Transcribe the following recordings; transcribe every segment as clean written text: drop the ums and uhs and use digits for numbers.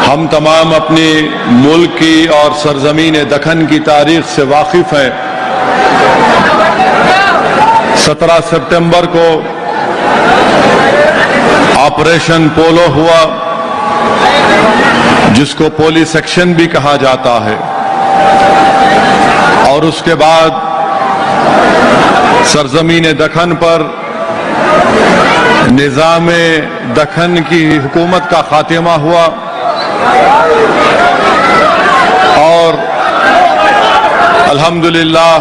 हम तमाम अपने मुल्क की और सरजमीन दखन की तारीख से वाकिफ हैं। 17 सितंबर को ऑपरेशन पोलो हुआ, जिसको पुलिस एक्शन भी कहा जाता है, और उसके बाद सरजमीन दखन पर निज़ाम दखन की हुकूमत का खात्मा हुआ और अल्हम्दुलिल्लाह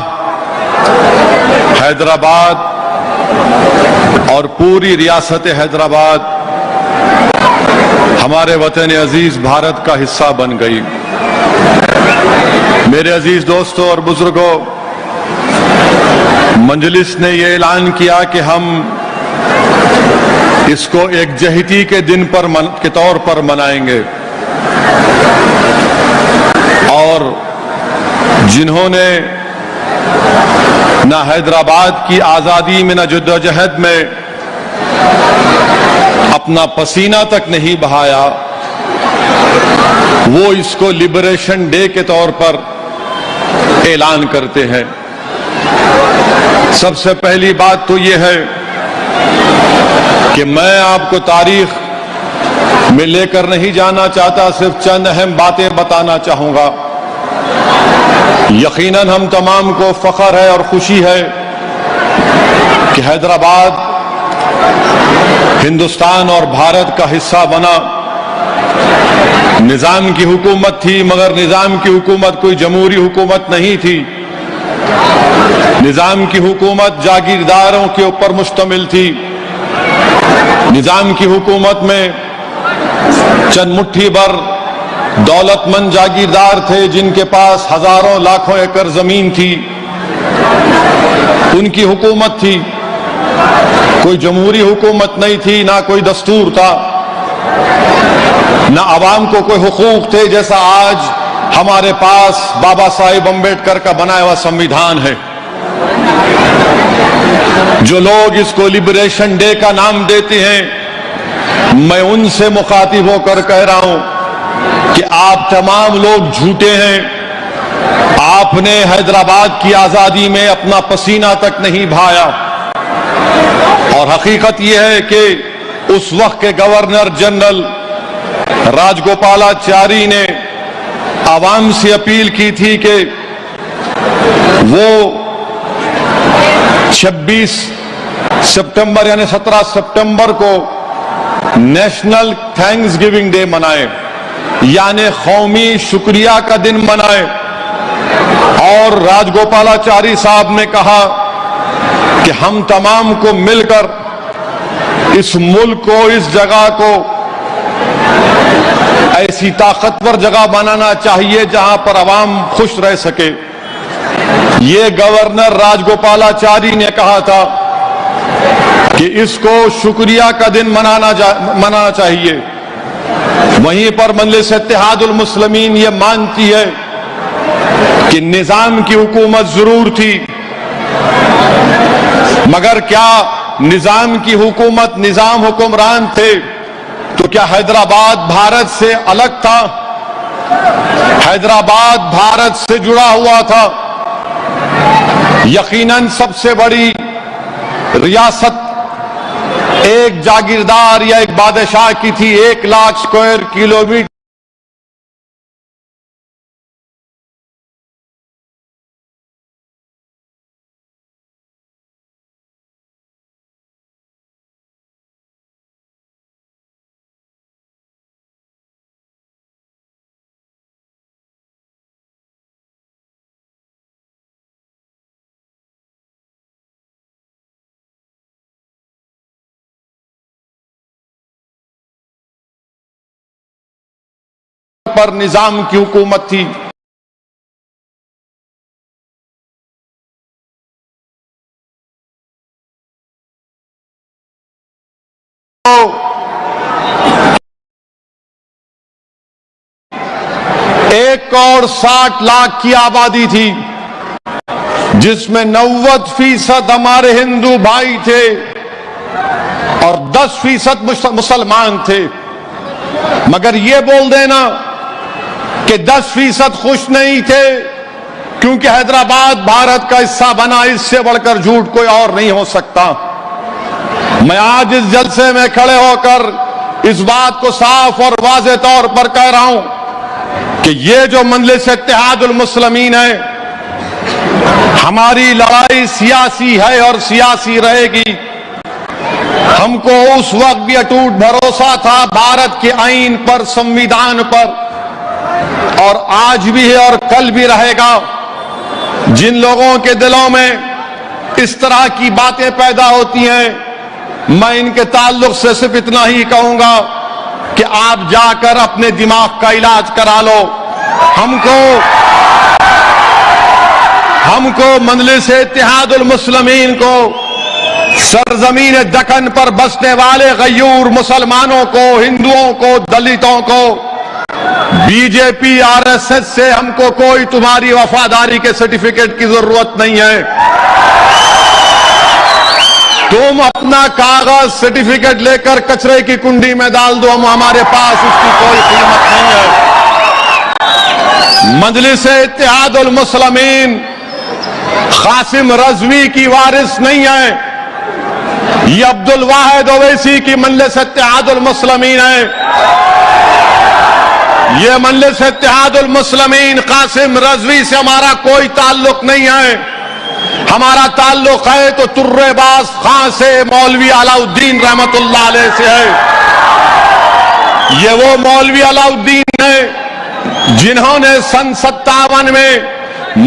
हैदराबाद और पूरी रियासत हैदराबाद हमारे वतन अजीज भारत का हिस्सा बन गई। मेरे अजीज दोस्तों और बुजुर्गों, मजलिस ने यह ऐलान किया कि हम इसको एक जहती के दिन के तौर पर मनाएंगे, और जिन्होंने न हैदराबाद की आजादी में न जद्दोजहद में अपना पसीना तक नहीं बहाया, वो इसको लिबरेशन डे के तौर पर ऐलान करते हैं। सबसे पहली बात तो ये है कि मैं आपको तारीख में लेकर नहीं जाना चाहता, सिर्फ चंद अहम बातें बताना चाहूंगा। यकीनन हम तमाम को फख्र है और खुशी है कि हैदराबाद हिंदुस्तान और भारत का हिस्सा बना। निजाम की हुकूमत थी, मगर निजाम की हुकूमत कोई जमहूरी हुकूमत नहीं थी। निजाम की हुकूमत जागीरदारों के ऊपर मुश्तमिल थी। निजाम की हुकूमत में चंद मुट्ठी भर दौलतमंद जागीरदार थे, जिनके पास हजारों लाखों एकड़ जमीन थी। उनकी हुकूमत थी, कोई जमहूरी हुकूमत नहीं थी, ना कोई दस्तूर था, ना आवाम को कोई हुकूक थे जैसा आज हमारे पास बाबा साहिब अम्बेडकर का बनाया हुआ संविधान है। जो लोग इसको लिबरेशन डे का नाम देते हैं, मैं उनसे मुखातिब होकर कह रहा हूं कि आप तमाम लोग झूठे हैं। आपने हैदराबाद की आजादी में अपना पसीना तक नहीं बहाया, और हकीकत यह है कि उस वक्त के गवर्नर जनरल राजगोपालाचारी ने आवाम से अपील की थी कि वो 26 सितंबर यानी 17 सितंबर को नेशनल थैंक्स गिविंग डे मनाए, यानी कौमी शुक्रिया का दिन मनाए। और राजगोपालाचारी साहब ने कहा कि हम तमाम को मिलकर इस मुल्क को, इस जगह को ऐसी ताकतवर जगह बनाना चाहिए जहां पर आवाम खुश रह सके। ये गवर्नर राजगोपालाचारी ने कहा था कि इसको शुक्रिया का दिन मनाना चाहिए। वहीं पर मजलिस इत्तेहादुल मुस्लिमीन ये मानती है कि निजाम की हुकूमत जरूर थी, मगर क्या निजाम की हुकूमत, निजाम हुक्मरान थे तो क्या हैदराबाद भारत से अलग था? हैदराबाद भारत से जुड़ा हुआ था। यकीनन सबसे बड़ी रियासत एक जागीरदार या एक बादशाह की थी। 1 लाख स्क्वायर किलोमीटर पर निजाम की हुकूमत थी। एक और 60 लाख की आबादी थी, जिसमें 90% हमारे हिंदू भाई थे और 10% मुसलमान थे। मगर ये बोल देना कि 10% खुश नहीं थे क्योंकि हैदराबाद भारत का हिस्सा बना, इससे बढ़कर झूठ कोई और नहीं हो सकता। मैं आज इस जलसे में खड़े होकर इस बात को साफ और वाज़ेह तौर पर कह रहा हूं कि ये जो मजलिस इत्तेहादुल मुस्लिमीन है, हमारी लड़ाई सियासी है और सियासी रहेगी। हमको उस वक्त भी अटूट भरोसा था भारत के आईन पर, संविधान पर, और आज भी है और कल भी रहेगा। जिन लोगों के दिलों में इस तरह की बातें पैदा होती हैं, मैं इनके ताल्लुक से सिर्फ इतना ही कहूंगा कि आप जाकर अपने दिमाग का इलाज करा लो। हमको मजलिस इत्तेहादुल मुस्लिमीन को, सरजमीन दक्कन पर बसने वाले गयूर मुसलमानों को, हिंदुओं को, दलितों को, बीजेपी आरएसएस से हमको कोई तुम्हारी वफादारी के सर्टिफिकेट की जरूरत नहीं है। तुम अपना कागज सर्टिफिकेट लेकर कचरे की कुंडी में डाल दो, हमारे पास उसकी कोई कीमत नहीं है। मजलिस इत्तेहादुल मुस्लिमीन कासिम रजवी की वारिस नहीं है, ये अब्दुल वाहिद ओवैसी की मजलिस इत्तेहादुल मुस्लिमीन है। ये मजलिस इत्तेहादुल मुस्लिमीन कासिम रजवी से हमारा कोई ताल्लुक नहीं है। हमारा ताल्लुक है तो तुर्रेबाज खां से, मौलवी अलाउद्दीन रहमतुल्लाह अलैह से है। ये वो मौलवी अलाउद्दीन है जिन्होंने सन 57 में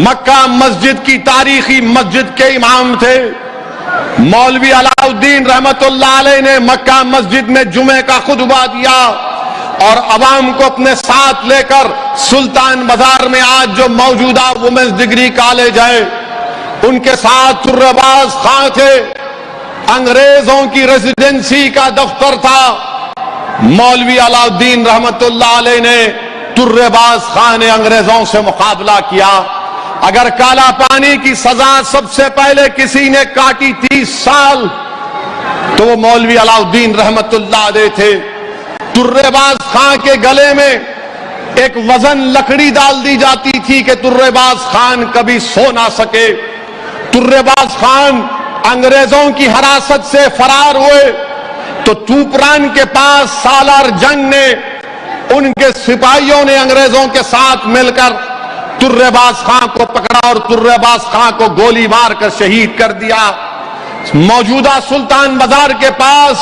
मक्का मस्जिद की तारीखी मस्जिद के इमाम थे। मौलवी अलाउद्दीन रहमतुल्लाह अलैह ने मक्का मस्जिद में जुमे का खुतबा दिया और अवाम को अपने साथ लेकर सुल्तान बाजार में आज जो मौजूदा वुमेन्स डिग्री कॉलेज है, उनके साथ तुर्रेबाज खां थे। अंग्रेजों की रेजिडेंसी का दफ्तर था। मौलवी अलाउद्दीन रहमतुल्लाह अलैह ने, तुर्रेबाज खां ने अंग्रेजों से मुकाबला किया। अगर काला पानी की सजा सबसे पहले किसी ने काटी 30 साल, तो वो मौलवी अलाउद्दीन रहमतुल्लाह अलैह थे। तुर्रेबाज खां के गले में एक वजन लकड़ी डाल दी जाती थी कि तुर्रेबाज खान कभी सो ना सके। तुर्रेबाज खान अंग्रेजों की हिरासत से फरार हुए तो तूपरान के पास सालार जंग ने, उनके सिपाहियों ने अंग्रेजों के साथ मिलकर तुर्रेबाज खां को पकड़ा और तुर्रेबाज खां को गोली मारकर शहीद कर दिया। मौजूदा सुल्तान बाजार के पास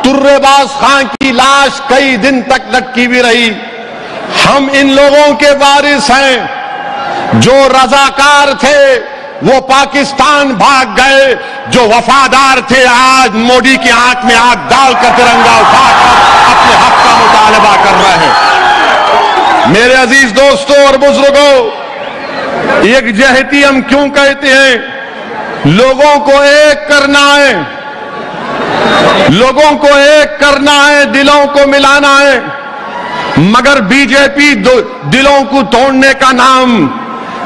तुर्रेबाज खां की लाश कई दिन तक लटकी भी रही। हम इन लोगों के वारिस हैं। जो रजाकार थे वो पाकिस्तान भाग गए, जो वफादार थे आज मोदी की आंख में आंख डालकर तिरंगा उठाकर अपने हक का मुतालबा कर रहे हैं। मेरे अजीज दोस्तों और बुजुर्गों, यकजहती हम क्यों कहते हैं? लोगों को एक करना है, लोगों को एक करना है, दिलों को मिलाना है। मगर बीजेपी दिलों को तोड़ने का नाम,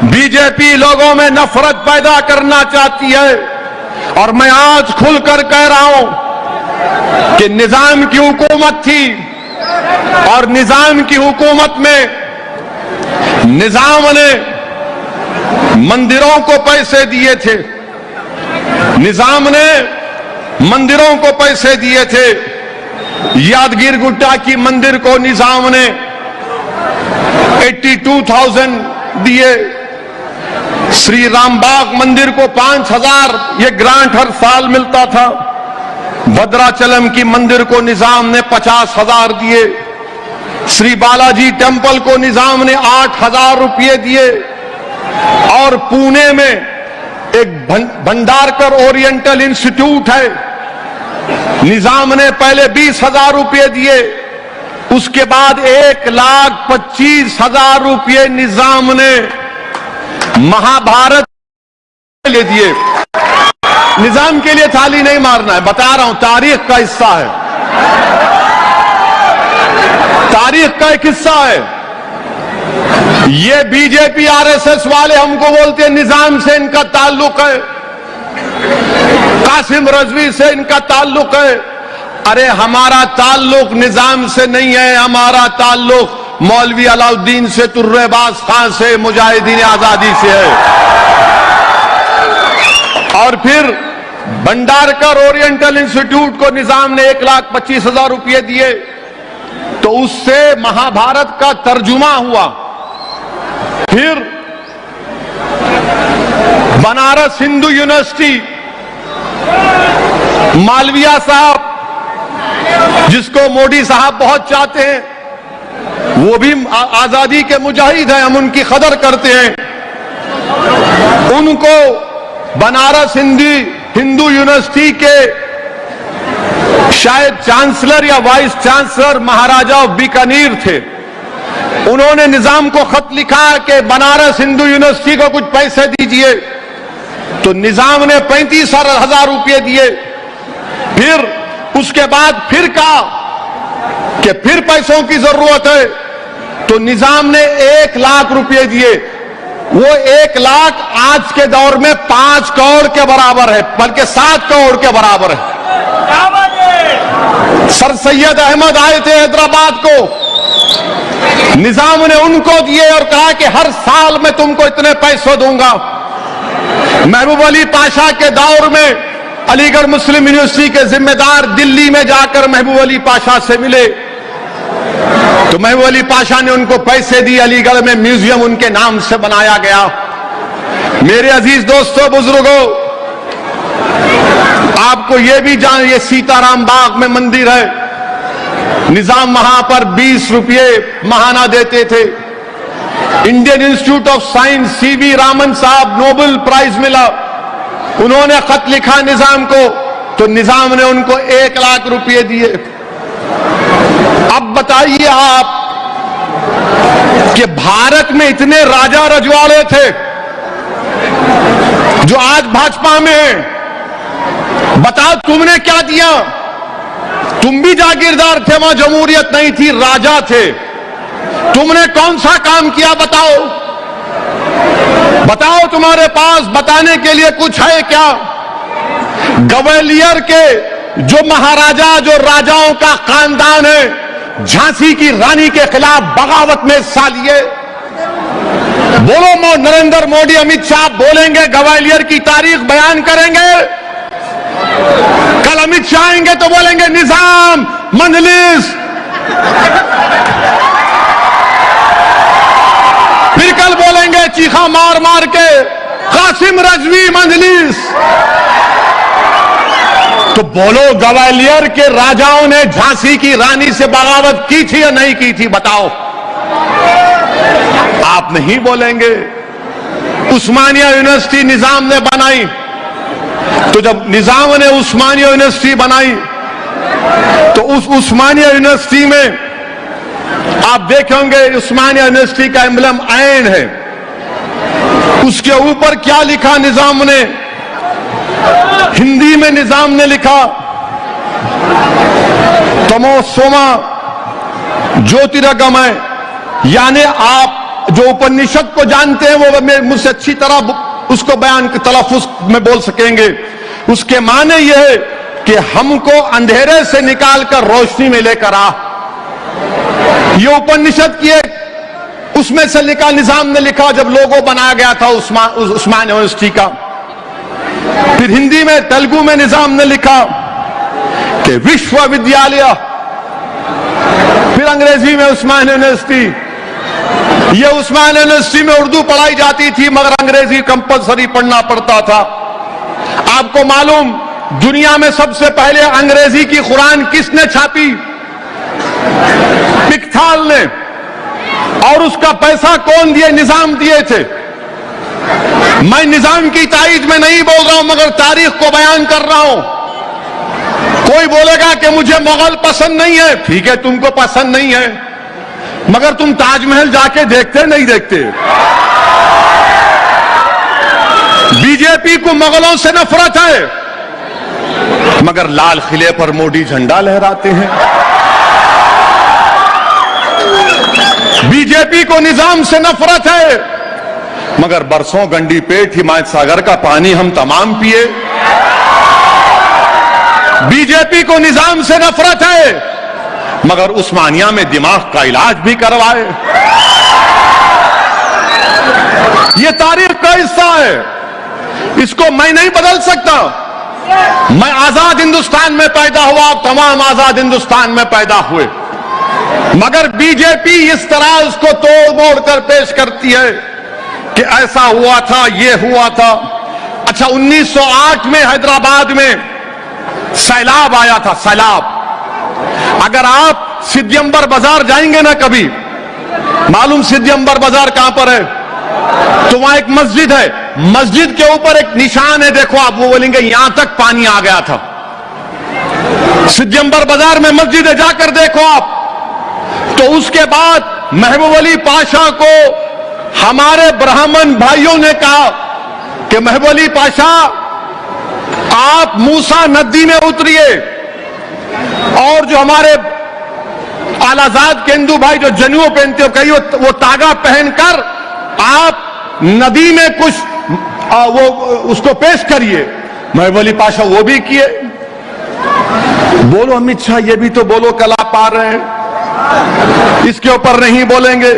बीजेपी लोगों में नफरत पैदा करना चाहती है। और मैं आज खुलकर कह रहा हूं कि निजाम की हुकूमत थी और निजाम की हुकूमत में निजाम ने मंदिरों को पैसे दिए थे, निजाम ने मंदिरों को पैसे दिए थे। यादगिर गुट्टा की मंदिर को निजाम ने 82,000 दिए। श्री रामबाग मंदिर को 5,000 ये ग्रांट हर साल मिलता था। भद्राचलम की मंदिर को निजाम ने 50,000 दिए। श्री बालाजी टेम्पल को निजाम ने 8,000 रुपये दिए। और पुणे में एक भंडारकर ओरिएंटल इंस्टीट्यूट है, निजाम ने पहले 20,000 रुपये दिए, उसके बाद 1,25,000 रुपये निजाम ने महाभारत के लिए दिए। निजाम के लिए थाली नहीं मारना है, बता रहा हूं, तारीख का हिस्सा है, तारीख का एक हिस्सा है। ये बीजेपी आरएसएस वाले हमको बोलते हैं निजाम से इनका ताल्लुक है, कासिम रजवी से इनका ताल्लुक है। अरे हमारा ताल्लुक निजाम से नहीं है, हमारा ताल्लुक मौलवी अलाउद्दीन से, तुर्रेबाज खान से, मुजाहिदीन आजादी से है। और फिर भंडारकर ओरिएंटल इंस्टीट्यूट को निजाम ने 1,25,000 रुपये दिए, तो उससे महाभारत का तर्जुमा हुआ। फिर बनारस हिंदू यूनिवर्सिटी, मालविया साहब जिसको मोदी साहब बहुत चाहते हैं, वो भी आजादी के मुजाहिद हैं, हम उनकी कदर करते हैं। उनको बनारस हिंदू यूनिवर्सिटी के शायद चांसलर या वाइस चांसलर महाराजा बीकानेर थे। उन्होंने निजाम को खत लिखा कि बनारस हिंदू यूनिवर्सिटी को कुछ पैसे दीजिए, तो निजाम ने 35,000 रुपये दिए। फिर उसके बाद फिर कहा कि फिर पैसों की जरूरत है, तो निजाम ने 1 लाख रुपये दिए। वो 1 लाख आज के दौर में 5 करोड़ के बराबर है, बल्कि 7 करोड़ के बराबर है। सर सैयद अहमद आए थे हैदराबाद को, निजाम ने उनको दिए और कहा कि हर साल मैं तुमको इतने पैसे दूंगा। महबूब अली पाशा के दौर में अलीगढ़ मुस्लिम यूनिवर्सिटी के जिम्मेदार दिल्ली में जाकर महबूब अली पाशा से मिले, तो महबूब अली पाशा ने उनको पैसे दिए। अलीगढ़ में म्यूजियम उनके नाम से बनाया गया। मेरे अजीज दोस्तों, बुजुर्गों, आपको यह भी जान, ये सीताराम बाग में मंदिर है, निजाम वहां पर 20 रुपये महाना देते थे। Indian institute of science, CV Raman साहब, नोबेल प्राइज मिला, उन्होंने खत लिखा निजाम को, तो निजाम ने उनको 1 लाख रुपये दिए। अब बताइए आप कि भारत में इतने राजा रजवाड़े थे जो आज भाजपा में हैं, बताओ तुमने क्या दिया? तुम भी जागीरदार थे, वहां जमहूरियत नहीं थी, राजा थे। तुमने कौन सा काम किया बताओ? बताओ, तुम्हारे पास बताने के लिए कुछ है क्या? ग्वालियर के जो महाराजा, जो राजाओं का खानदान है, झांसी की रानी के खिलाफ बगावत में हिस्सा लिए। बोलो, नरेंद्र मोदी, अमित शाह बोलेंगे, ग्वालियर की तारीख बयान करेंगे। कल अमित शाह आएंगे तो बोलेंगे निजाम, मंजलिस। फिर कल बोलेंगे चीखा मार मार के, कासिम रजवी, मंजलिस। तो बोलो, ग्वालियर के राजाओं ने झांसी की रानी से बगावत की थी या नहीं की थी? बताओ। आप नहीं बोलेंगे। उस्मानिया यूनिवर्सिटी निजाम ने बनाई, तो जब निजाम ने उस्मानिया यूनिवर्सिटी बनाई, तो उस उस्मानिया यूनिवर्सिटी में आप देखेंगे उस्मानिया यूनिवर्सिटी का एम्बलम आयन है। उसके ऊपर क्या लिखा निजाम ने? हिंदी में निजाम ने लिखा, तमो सोमा ज्योतिर्गमय। यानी आप जो उपनिषद को जानते हैं वो मुझसे अच्छी तरह उसको बयान के तलफ्फुज़ में बोल सकेंगे। उसके माने यह है कि हमको अंधेरे से निकालकर रोशनी में लेकर आ। ये उपनिषद की एक उसमें से लिखा, निजाम ने लिखा जब लोगो बनाया गया था उस्मान यूनिवर्सिटी का। फिर हिंदी में, तेलुगु में निजाम ने लिखा कि विश्वविद्यालय। फिर अंग्रेजी में उस्मान यूनिवर्सिटी। ये उस्मान यूनिवर्सिटी में उर्दू पढ़ाई जाती थी, मगर अंग्रेजी कंपलसरी पढ़ना पड़ता था। आपको मालूम, दुनिया में सबसे पहले अंग्रेजी की कुरान किसने छापी? पिकथाल ने। और उसका पैसा कौन दिए? निजाम दिए थे। मैं निजाम की तारीफ में नहीं बोल रहा हूं, मगर तारीख को बयान कर रहा हूं। कोई बोलेगा कि मुझे मुगल पसंद नहीं है, ठीक है, तुमको पसंद नहीं है, मगर तुम ताजमहल जाके देखते नहीं देखते? बीजेपी को मुगलों से नफरत है, मगर लाल किले पर मोदी झंडा लहराते हैं। बीजेपी को निजाम से नफरत है, मगर बरसों गंडी पेट हिमायत सागर का पानी हम तमाम पिए। बीजेपी को निजाम से नफरत है, मगर उस्मानिया में दिमाग का इलाज भी करवाए। ये तारीख का हिस्सा है, इसको मैं नहीं बदल सकता। मैं आजाद हिंदुस्तान में पैदा हुआ, आप तमाम आजाद हिंदुस्तान में पैदा हुए, मगर बीजेपी इस तरह उसको तोड़ मोड़ कर पेश करती है कि ऐसा हुआ था, ये हुआ था। अच्छा, 1908 में हैदराबाद में सैलाब आया था, सैलाब। अगर आप सिद्धियंबर बाजार जाएंगे ना कभी, मालूम सिद्धियंबर बाजार कहां पर है? तो वहां एक मस्जिद है, मस्जिद के ऊपर एक निशान है, देखो आप, वो बोलेंगे यहां तक पानी आ गया था। सिद्धियंबर बाजार में मस्जिद है, जाकर देखो आप। तो उसके बाद महबूब अली पाशा को हमारे ब्राह्मण भाइयों ने कहा कि महबूब अली पाशा, आप मूसा नदी में उतरिए और जो हमारे आलाजाद के हिंदू भाई जो जनेऊ पहनते हो, कहीं वो तागा पहनकर आप नदी में कुछ वो उसको पेश करिए। महबूब अली पाशा वो भी किए। बोलो अमित शाह, ये भी तो बोलो, कल आप आ रहे हैं, इसके ऊपर नहीं बोलेंगे।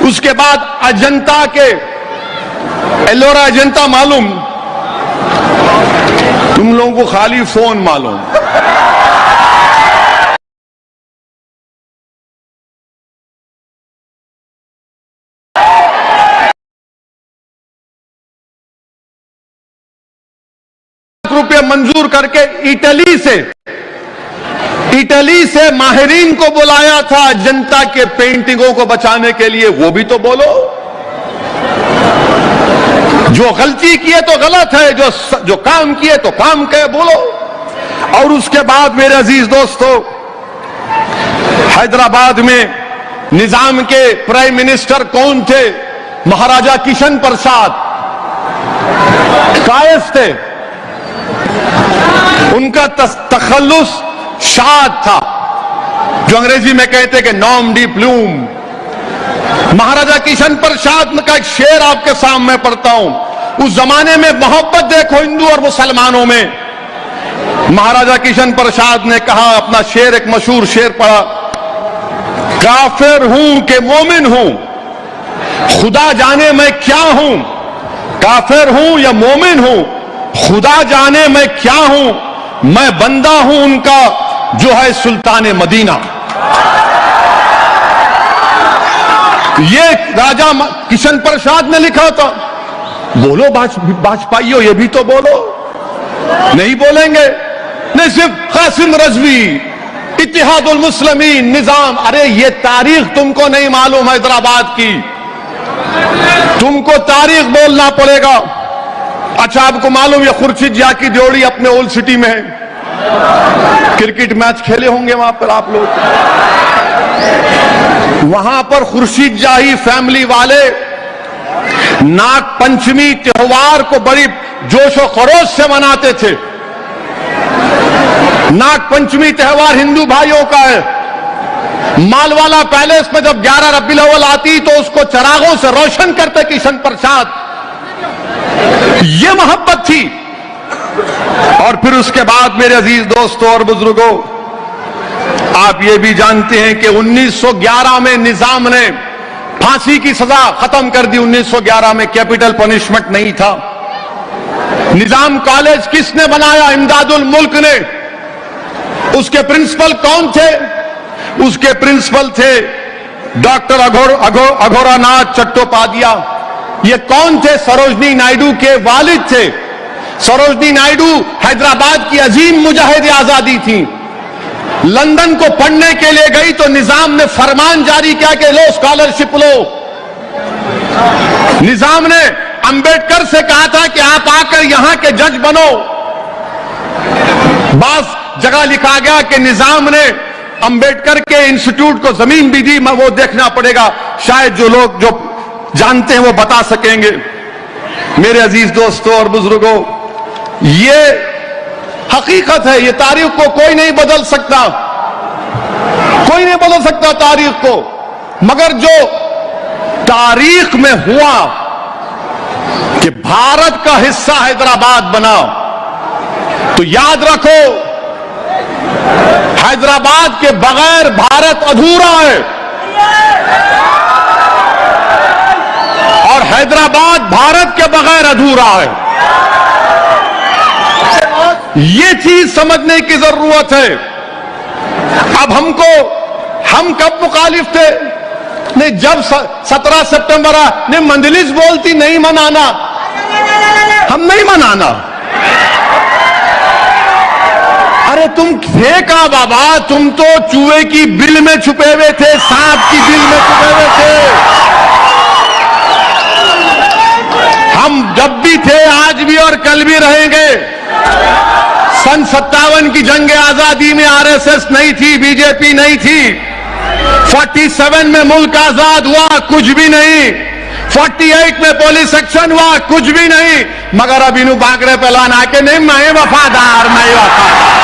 उसके बाद अजंता के एलोरा अजंता मालूम, तुम लोगों को खाली फोन मालूम। रुपए मंजूर करके इटली से माहिरीन को बुलाया था जनता के पेंटिंगों को बचाने के लिए, वो भी तो बोलो। जो गलती किए तो गलत है, जो काम किए तो काम के बोलो। और उसके बाद मेरे अजीज दोस्तों, हैदराबाद में निजाम के प्राइम मिनिस्टर कौन थे? महाराजा किशन प्रसाद कायस थे। उनका तखल्लुस शाद था, जो अंग्रेजी में कहते कि नॉम डी प्लूम। महाराजा किशन प्रसाद का एक शेर आपके सामने पढ़ता हूं। उस जमाने में मोहब्बत देखो हिंदू और मुसलमानों में। महाराजा किशन प्रसाद ने कहा, अपना शेर, एक मशहूर शेर पढ़ा, काफिर हूं कि मोमिन हूं, खुदा जाने मैं क्या हूं। काफिर हूं या मोमिन हूं, खुदा जाने मैं क्या हूं। मैं बंदा हूं उनका जो है सुल्तान मदीना। ये राजा किशन प्रसाद ने लिखा था। बोलो बाजपाइयों, ये भी तो बोलो। नहीं बोलेंगे, नहीं, सिर्फ कासिम रजवी, इत्तेहादुल मुस्लिमीन, निजाम। अरे ये तारीख तुमको नहीं मालूम हैदराबाद की, तुमको तारीख बोलना पड़ेगा। अच्छा, आपको मालूम, ये खुर्शीद जा की जोड़ी अपने ओल्ड सिटी में है, क्रिकेट मैच खेले होंगे वहां पर आप लोग। वहां पर खुर्शीद जाही फैमिली वाले नाग पंचमी त्योहार को बड़ी जोशो खरोश से मनाते थे। नाग पंचमी त्योहार हिंदू भाइयों का है। मालवाला पैलेस में जब 11 रबीउल अव्वल आती तो उसको चरागों से रोशन करते किशन प्रसाद। ये मोहब्बत थी। और फिर उसके बाद मेरे अजीज दोस्तों और बुजुर्गों, आप ये भी जानते हैं कि 1911 में निजाम ने फांसी की सजा खत्म कर दी। 1911 में कैपिटल पनिशमेंट नहीं था। निजाम कॉलेज किसने बनाया? इमदादुल मुल्क ने। उसके प्रिंसिपल कौन थे? उसके प्रिंसिपल थे डॉक्टर अघोरानाथ चट्टोपाध्याय। ये कौन थे? सरोजनी नायडू के वालिद थे। सरोजनी नायडू हैदराबाद की अजीम मुजाहिद आजादी थी। लंदन को पढ़ने के लिए गई तो निजाम ने फरमान जारी किया कि लो स्कॉलरशिप लो। निजाम ने अंबेडकर से कहा था कि आप आकर यहां के जज बनो। बास जगह लिखा गया कि निजाम ने अंबेडकर के इंस्टीट्यूट को जमीन भी दी। वो देखना पड़ेगा, शायद जो लोग जो जानते हैं वो बता सकेंगे। मेरे अजीज दोस्तों और बुजुर्गों, ये हकीकत है। ये तारीख को कोई नहीं बदल सकता, कोई नहीं बदल सकता तारीख को। मगर जो तारीख में हुआ कि भारत का हिस्सा हैदराबाद बना, तो याद रखो हैदराबाद के बगैर भारत अधूरा है और हैदराबाद भारत के बगैर अधूरा है। ये चीज समझने की जरूरत है। अब हम कब मुखालिफ थे? नहीं, जब 17 सितंबर ने मंजलिस बोलती नहीं मनाना, हम नहीं मनाना। अरे तुम थे कहां बाबा? तुम तो चूहे की बिल में छुपे हुए थे, सांप की बिल में छुपे हुए थे। हम जब भी थे, आज भी और कल भी रहेंगे। सन 57 की जंग आजादी में आरएसएस नहीं थी, बीजेपी नहीं थी। 47 में मुल्क आजाद हुआ, कुछ भी नहीं। 48 में पुलिस एक्शन हुआ, कुछ भी नहीं। मगर अब इन्हों बांकड़े पे लाना के नहीं, मैं वफादार, मैं वफादार।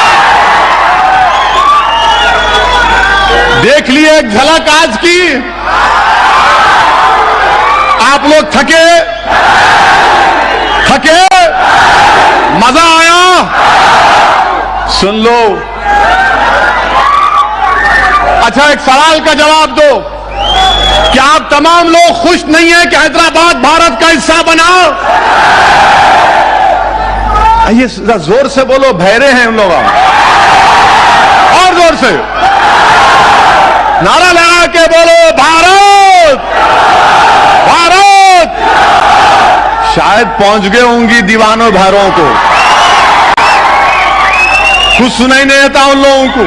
देख लिए एक झलक आज की। आप लोग थके? मजा आया? सुन लो। अच्छा, एक सवाल का जवाब दो। क्या आप तमाम लोग खुश नहीं हैं कि हैदराबाद भारत का हिस्सा बना? ये जोर से बोलो, बहरे हैं हम लोग। और जोर से नारा लगा के बोलो, भारत भारत। शायद पहुंच गए होंगी दीवानों भारों को। कुछ सुनाई नहीं देता उन लोगों को।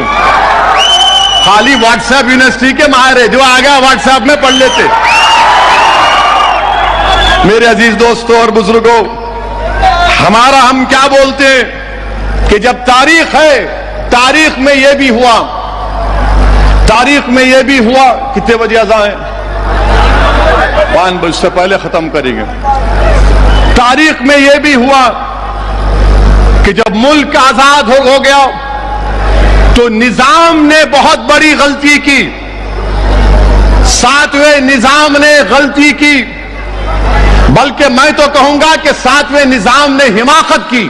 खाली व्हाट्सएप यूनिवर्सिटी के माहिर है, जो आ गया व्हाट्सएप में पढ़ लेते। मेरे अजीज दोस्तों और बुजुर्गों, हम क्या बोलते हैं कि जब तारीख है, तारीख में यह भी हुआ, कितने बजे अज़ान है? 5 बजे से पहले खत्म करेंगे। तारीख में यह भी हुआ कि जब मुल्क आजाद हो गया तो निजाम ने बहुत बड़ी गलती की। 7वें निजाम ने गलती की, बल्कि मैं तो कहूंगा कि 7वें निजाम ने हिमाकत की।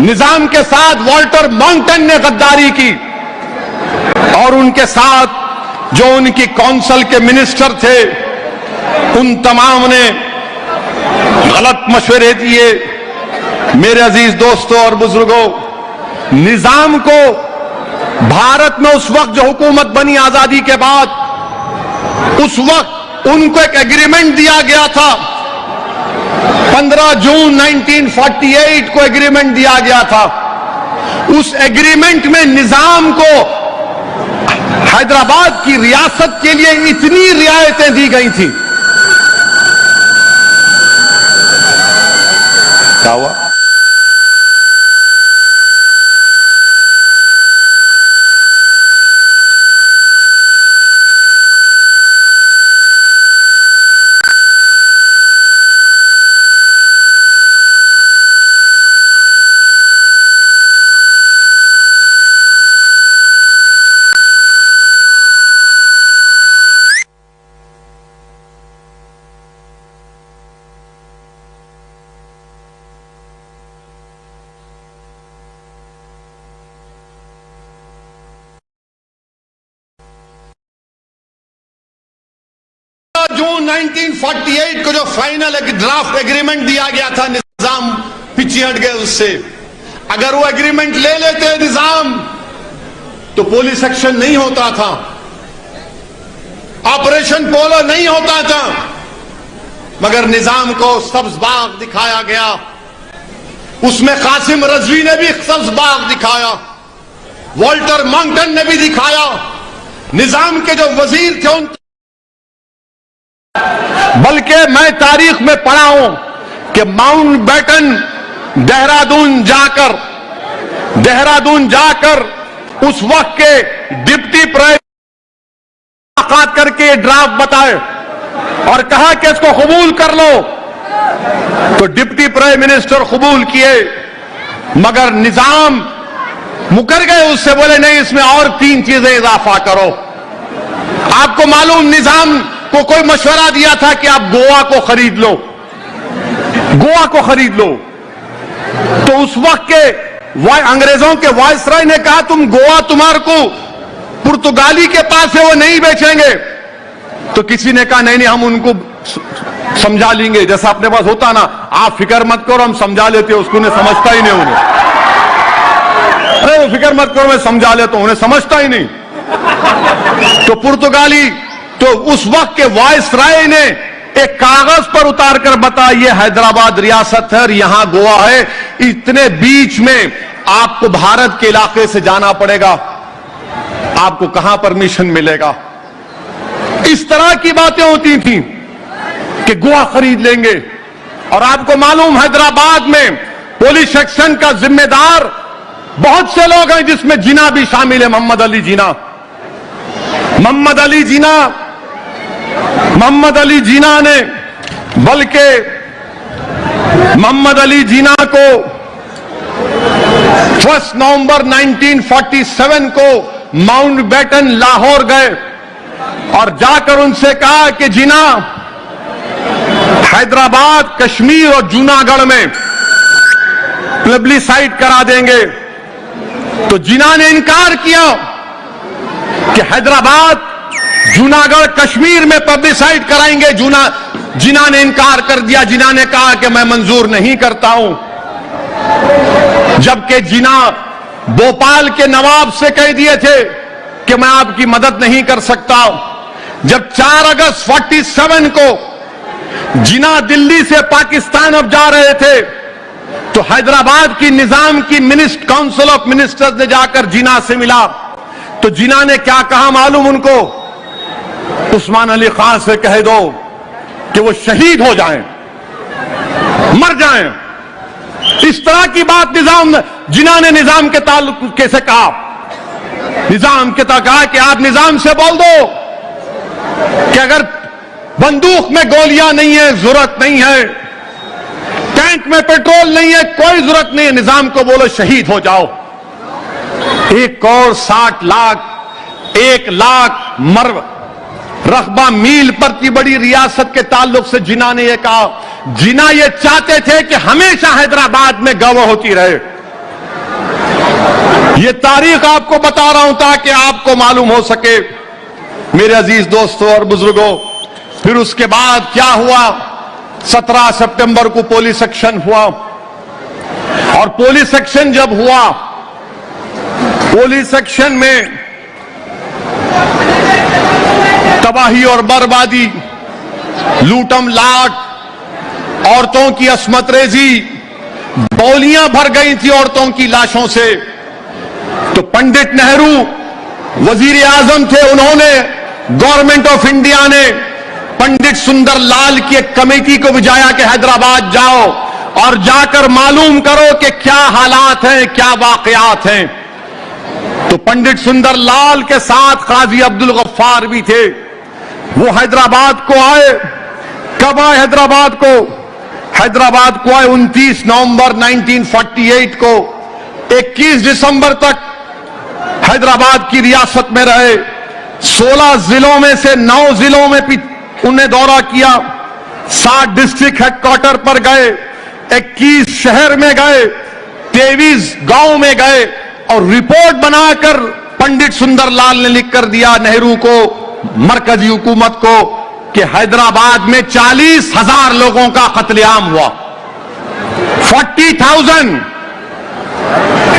निजाम के साथ वॉल्टर माउंटेन ने गद्दारी की और उनके साथ जो उनकी काउंसिल के मिनिस्टर थे, उन तमाम ने गलत मशवरे दिए। मेरे अजीज दोस्तों और बुजुर्गों, निजाम को भारत में उस वक्त जो हुकूमत बनी आजादी के बाद, उस वक्त उनको एक एग्रीमेंट दिया गया था। 15 जून 1948 को एग्रीमेंट दिया गया था। उस एग्रीमेंट में निजाम को हैदराबाद की रियासत के लिए इतनी रियायतें दी गई थी। क्या हुआ? जून 1948 को जो फाइनल ड्राफ्ट एग्रीमेंट दिया गया था, निजाम पीछे हट गए उससे। अगर वो एग्रीमेंट ले लेते निजाम तो पुलिस एक्शन नहीं होता था, ऑपरेशन पोलो नहीं होता था। मगर निजाम को सब्ज बाग दिखाया गया, उसमें कासिम रजवी ने भी सब्ज बाग दिखाया, वॉल्टर माउंटेन ने भी दिखाया। निजाम के जो वजीर थे उन, बल्कि मैं तारीख में पढ़ा हूं कि माउंट बैटन देहरादून जाकर उस वक्त के डिप्टी प्राइम मुलाकात करके ड्राफ्ट बताए और कहा कि इसको कबूल कर लो। तो डिप्टी प्राइम मिनिस्टर कबूल किए, मगर निजाम मुकर गए उससे, बोले नहीं इसमें और 3 चीजें इजाफा करो। आपको मालूम, निजाम को कोई मशवरा दिया था कि आप गोवा को खरीद लो। तो उस वक्त के अंग्रेजों के वायसराय ने कहा तुम गोवा तुम्हारे को पुर्तगाली के पास है वो नहीं बेचेंगे, तो किसी ने कहा नहीं नहीं हम उनको समझा लेंगे, जैसा अपने पास होता ना, आप फिक्र मत करो हम समझा लेते, उसको उन्हें समझता ही नहीं, उन्हें अरे फिक्र मत करो मैं समझा लेता हूं, उन्हें समझता ही नहीं। तो पुर्तगाली, तो उस वक्त के वायसराय ने एक कागज पर उतार कर बताया ये हैदराबाद रियासत है और यहां गोवा है, इतने बीच में आपको भारत के इलाके से जाना पड़ेगा, आपको कहां परमिशन मिलेगा। इस तरह की बातें होती थी कि गोवा खरीद लेंगे। और आपको मालूम हैदराबाद में पुलिस सेक्शन का जिम्मेदार बहुत से लोग हैं, जिसमें जिना भी शामिल है, मोहम्मद अली जिना। मोहम्मद अली जिना ने, बल्कि मोहम्मद अली जिना को 1 नवंबर 1947 को माउंटबेटन लाहौर गए और जाकर उनसे कहा कि जिना हैदराबाद, कश्मीर और जूनागढ़ में प्लेबिसाइट करा देंगे। तो जिना ने इनकार किया कि हैदराबाद, जूनागढ़, कश्मीर में प्लेबिसाइट कराएंगे। जिना ने इनकार कर दिया। जिना ने कहा कि मैं मंजूर नहीं करता हूं, जबकि जिना भोपाल के नवाब से कह दिए थे कि मैं आपकी मदद नहीं कर सकता। जब 4 अगस्त 47 को जिना दिल्ली से पाकिस्तान अब जा रहे थे, तो हैदराबाद की निजाम की काउंसिल ऑफ मिनिस्टर्स ने जाकर जिना से मिला। तो जिना ने क्या कहा मालूम उनको? उस्मान अली खान से कह दो कि वो शहीद हो जाएं, मर जाएं। इस तरह की बात जिना ने निजाम के ताल्लुक कैसे कहा? निजाम के तक कहा कि आप निजाम से बोल दो कि अगर बंदूक में गोलियां नहीं है, जरूरत नहीं है, टैंक में पेट्रोल नहीं है, कोई जरूरत नहीं है, निजाम को बोलो शहीद हो जाओ। 1 लाख मर रकबा मील प्रति बड़ी रियासत के ताल्लुक से जिना ने यह कहा। जिना ये चाहते थे कि हमेशा हैदराबाद में गवाह होती रहे। ये तारीख आपको बता रहा हूं ताकि आपको मालूम हो सके मेरे अजीज दोस्तों और बुजुर्गों। फिर उसके बाद क्या हुआ? 17 सितंबर को पुलिस एक्शन हुआ। और पुलिस एक्शन जब हुआ, पुलिस एक्शन में तबाही और बर्बादी, लूटम लाट, औरतों की अस्मत रेजी, बौलियां भर गई थी औरतों की लाशों से। तो पंडित नेहरू वजीर आजम थे, उन्होंने, गवर्नमेंट ऑफ इंडिया ने पंडित सुंदर लाल की एक कमेटी को भेजा कि हैदराबाद जाओ और जाकर मालूम करो कि क्या हालात हैं, क्या वाकयात हैं। तो पंडित सुंदर लाल के साथ काजी अब्दुल गफ्फार भी थे। वो हैदराबाद को आए। कब आए हैदराबाद को? हैदराबाद को आए 29 नवंबर 1948 को। 21 दिसंबर तक हैदराबाद की रियासत में रहे। 16 जिलों में से 9 जिलों में उन्हें दौरा किया। 7 डिस्ट्रिक्ट हेडक्वार्टर पर गए, 21 शहर में गए, 23 गांव में गए और रिपोर्ट बनाकर पंडित सुंदरलाल ने लिख कर दिया नेहरू को, मरकजी हुकूमत को, कि हैदराबाद में 40,000 लोगों का कत्लेआम हुआ। 40,000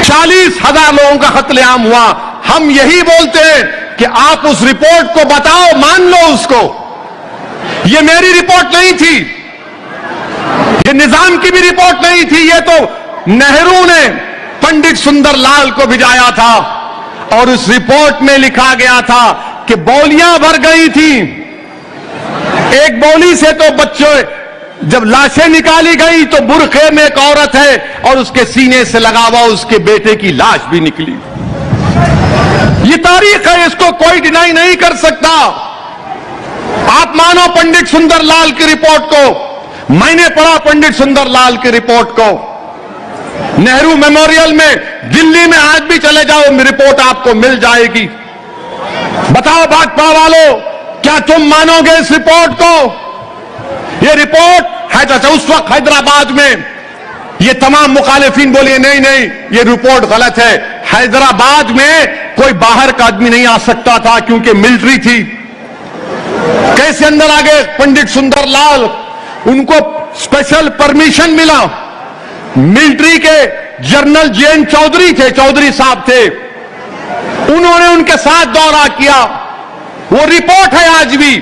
40,000 लोगों का कत्लेआम हुआ। हम यही बोलते हैं कि आप उस रिपोर्ट को बताओ, मान लो उसको। ये मेरी रिपोर्ट नहीं थी, ये निजाम की भी रिपोर्ट नहीं थी, ये तो नेहरू ने पंडित सुंदरलाल को भिजाया था। और उस रिपोर्ट में लिखा गया था कि बौलियां भर गई थी। एक बौली से तो बच्चों, जब लाशें निकाली गई तो बुरखे में एक औरत है और उसके सीने से लगा हुआ उसके बेटे की लाश भी निकली। ये तारीख है, इसको कोई डिनाई नहीं कर सकता। आप मानो पंडित सुंदरलाल की रिपोर्ट को। मैंने पढ़ा पंडित सुंदरलाल की रिपोर्ट को। नेहरू मेमोरियल में दिल्ली में आज भी चले जाओ, रिपोर्ट आपको मिल जाएगी। बताओ भाजपा वालों, क्या तुम मानोगे इस रिपोर्ट को? यह रिपोर्ट है, उस वक्त हैदराबाद में ये तमाम मुखालिफिन बोले नहीं नहीं ये रिपोर्ट गलत है। हैदराबाद में कोई बाहर का आदमी नहीं आ सकता था क्योंकि मिलिट्री थी। कैसे अंदर आ गए पंडित सुंदरलाल? उनको स्पेशल परमिशन मिला। मिलिट्री के जनरल जेएन चौधरी थे, चौधरी साहब थे, उन्होंने उनके साथ दौरा किया। वो रिपोर्ट है आज भी,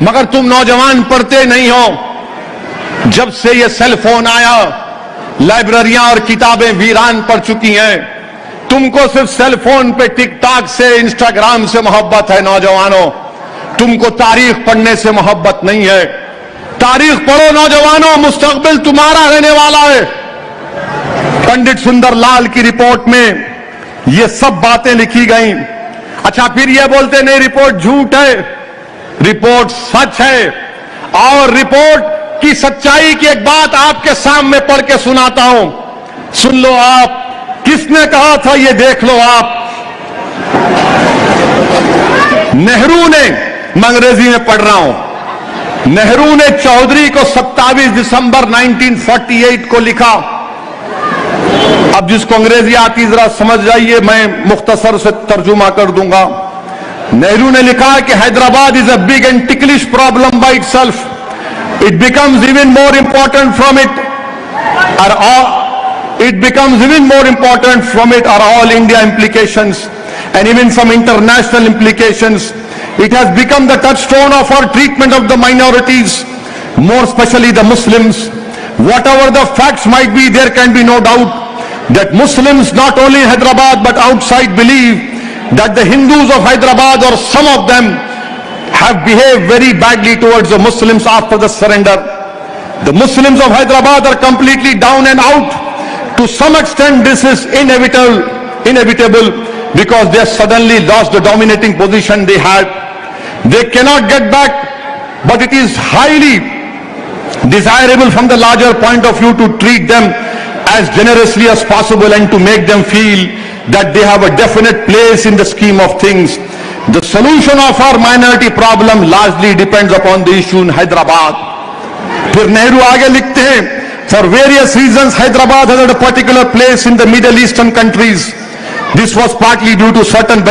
मगर तुम नौजवान पढ़ते नहीं हो। जब से ये सेल फोन आया, लाइब्रेरियां और किताबें वीरान पड़ चुकी हैं। तुमको सिर्फ सेल फोन पे टिकटॉक से, इंस्टाग्राम से मोहब्बत है नौजवानों, तुमको तारीख पढ़ने से मोहब्बत नहीं है। तारीख पढ़ो नौजवानों, मुस्तकबिल तुम्हारा रहने वाला है। पंडित सुंदरलाल की रिपोर्ट में ये सब बातें लिखी गई। अच्छा, फिर ये बोलते नहीं रिपोर्ट झूठ है, रिपोर्ट सच है। और रिपोर्ट की सच्चाई की एक बात आपके सामने पढ़ के सुनाता हूं, सुन लो आप। किसने कहा था ये देख लो आप। नेहरू ने, मैं अंग्रेजी में पढ़ रहा हूं, नेहरू ने चौधरी को 27 दिसंबर 1948 को लिखा। अब जिसको अंग्रेजी आती जरा समझ जाइए, मैं मुख्तसर से तर्जुमा कर दूंगा। नेहरू ने लिखा कि Hyderabad is a big and ticklish problem by itself. It becomes even more important from it are all India implications and even some international implications. It has become the touchstone of our treatment of the minorities, more especially the Muslims. Whatever the facts might be, there can be no doubt that Muslims not only in Hyderabad but outside believe that the Hindus of Hyderabad, or some of them, have behaved very badly towards the Muslims after the surrender. The Muslims of Hyderabad are completely down and out. To some extent, this is inevitable because they suddenly lost the dominating position they had. They cannot get back, but it is highly desirable from the larger point of view to treat them as generously as possible and to make them feel that they have a definite place in the scheme of things. The solution of our minority problem largely depends upon the issue in Hyderabad. फिर नेहरू आगे लिखते हैं, for various reasons Hyderabad has had a particular place in the Middle Eastern countries. This was partly due to certain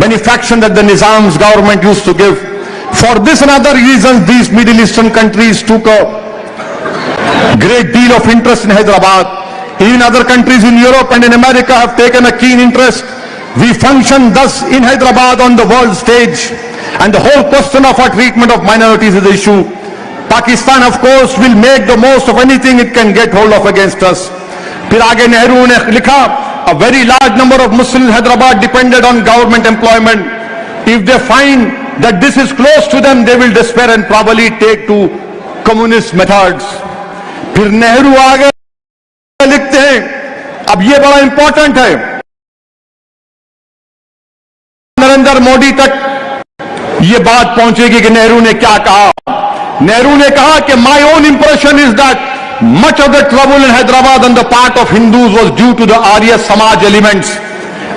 benefaction that the Nizam's government used to give. For this and other reasons, these Middle Eastern countries took a great deal of interest in Hyderabad. Even other countries in Europe and in America have taken a keen interest. We function thus in Hyderabad on the world stage, and the whole question of our treatment of minorities is the issue. Pakistan, of course, will make the most of anything it can get hold of against us. फिर आगे नेहरू ने लिखा, a very large number of Muslims in Hyderabad depended on government employment. If they find that this is close to them, they will despair and probably take to communist methods. फिर नेहरू आगे लिखते हैं, अब ये बड़ा इंपॉर्टेंट है, नरेंद्र मोदी तक ये बात पहुंचेगी कि नेहरू ने क्या कहा। नेहरू ने कहा कि my own impression is that much of the trouble in Hyderabad on the part of Hindus was due to the Arya Samaj elements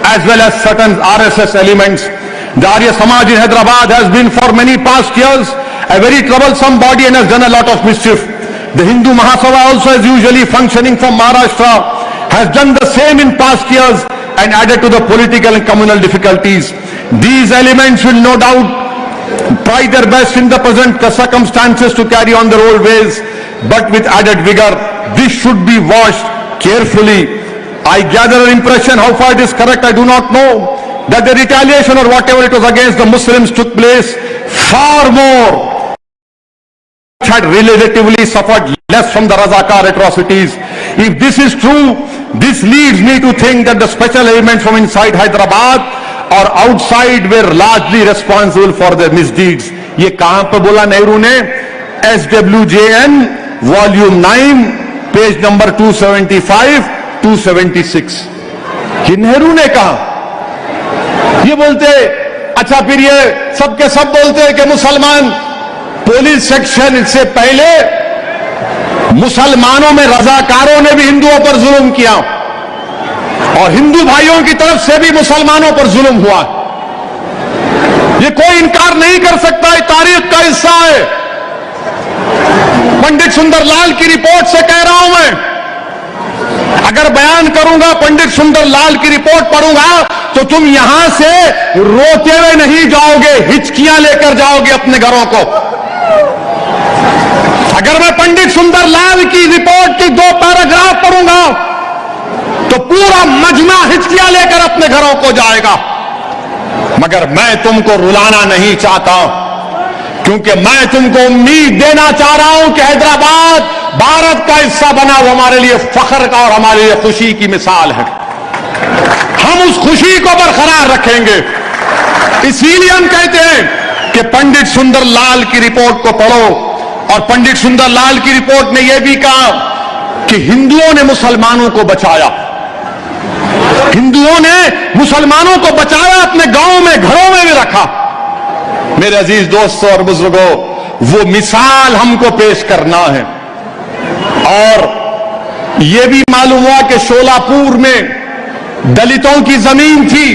as well as certain RSS elements. The Arya Samaj in Hyderabad has been for many past years a very troublesome body and has done a lot of mischief. The Hindu Mahasabha also, as usually functioning from Maharashtra, has done the same in past years and added to the political and communal difficulties. These elements will no doubt try their best in the present circumstances to carry on their old ways, but with added vigor. This should be watched carefully. I gather an impression, how far it is correct I do not know, that the retaliation or whatever it was against the Muslims took place far more, had relatively suffered less from the Razakar atrocities. If this is true, this leads me to think that the special elements from inside Hyderabad or outside were largely responsible for their misdeeds. ये कहां पे बोला नेहरू ने? SWJN volume 9 page number 275 276, ये नेहरू ने कहा। ये बोलते, अच्छा फिर ये सबके सब बोलते हैं कि मुसलमान पुलिस सेक्शन से पहले मुसलमानों में रजाकारों ने भी हिंदुओं पर जुल्म किया और हिंदू भाइयों की तरफ से भी मुसलमानों पर जुल्म हुआ। ये कोई इनकार नहीं कर सकता, है तारीख का हिस्सा है। पंडित सुंदरलाल की रिपोर्ट से कह रहा हूं मैं, अगर बयान करूंगा, पंडित सुंदर लाल की रिपोर्ट पढ़ूंगा, तो तुम यहां से रोते हुए नहीं जाओगे, हिचकियां लेकर जाओगे अपने घरों को। अगर मैं पंडित सुंदर लाल की रिपोर्ट की 2 पैराग्राफ पढ़ूंगा, तो पूरा मजमा हिचकियां लेकर अपने घरों को जाएगा। मगर मैं तुमको रुलाना नहीं चाहता, क्योंकि मैं तुमको उम्मीद देना चाह रहा हूं कि हैदराबाद भारत का हिस्सा बना, वो हमारे लिए फख्र का और हमारे लिए खुशी की मिसाल है। हम उस खुशी को बरकरार रखेंगे। इसीलिए हम कहते हैं कि पंडित सुंदर लाल की रिपोर्ट को पढ़ो। और पंडित सुंदर लाल की रिपोर्ट ने यह भी कहा कि हिंदुओं ने मुसलमानों को बचाया, हिंदुओं ने मुसलमानों को बचाया, अपने गांवों में, घरों में भी रखा। मेरे अजीज दोस्तों और बुजुर्गों, वो मिसाल हमको पेश करना है। और यह भी मालूम हुआ कि शोलापुर में दलितों की जमीन थी।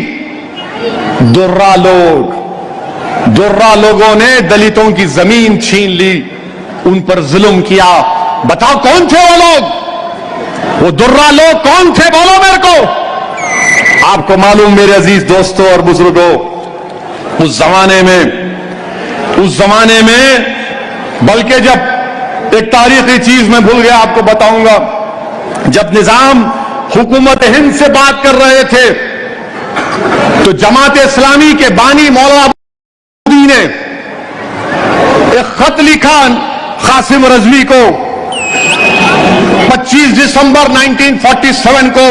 दुर्रा लोगों ने दलितों की जमीन छीन ली, उन पर जुल्म किया। बताओ कौन थे वो लोग? वो दुर्रा लोग कौन थे? बोलो मेरे को। आपको मालूम मेरे अजीज दोस्तों और बुजुर्गों, उस जमाने में बल्कि जब एक तारीखी चीज मैं भूल गया, आपको बताऊंगा, जब निजाम हुकूमत हिंद से बात कर रहे थे, तो जमात इस्लामी के बानी मौलाना मौदूदी ने एक खत लिखा कासिम रजवी को। 25 दिसंबर 1947 को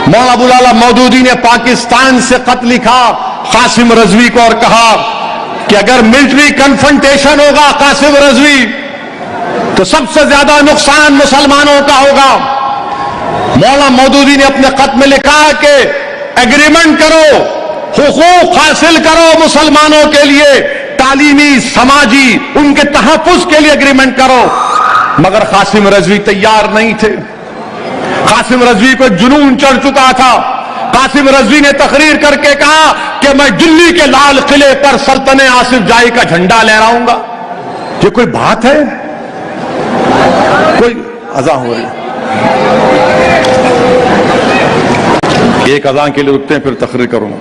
मौलाना अबुल आला मौदूदी ने पाकिस्तान से खत लिखा कासिम रजवी को और कहा कि अगर मिलिट्री कन्फ्रंटेशन होगा कासिम रजवी, तो सबसे ज्यादा नुकसान मुसलमानों का होगा। मौलाना मौदूदी ने अपने खत में लिखा कि एग्रीमेंट करो, हुकूक हासिल करो मुसलमानों के लिए, तालीमी, समाजी, उनके तहफ्फुज के लिए एग्रीमेंट करो। मगर कासिम रजवी तैयार नहीं थे। कासिम रजवी को जुनून चढ़ चुका था। कासिम रजवी ने तकरीर करके कहा कि मैं दिल्ली के लाल किले पर सल्तने आसिफ जाही का झंडा लहराऊंगा। ये कोई बात है? कोई अज़ां हो रही, एक अज़ां के लिए रुकते हैं, फिर तकरीर करूंगा।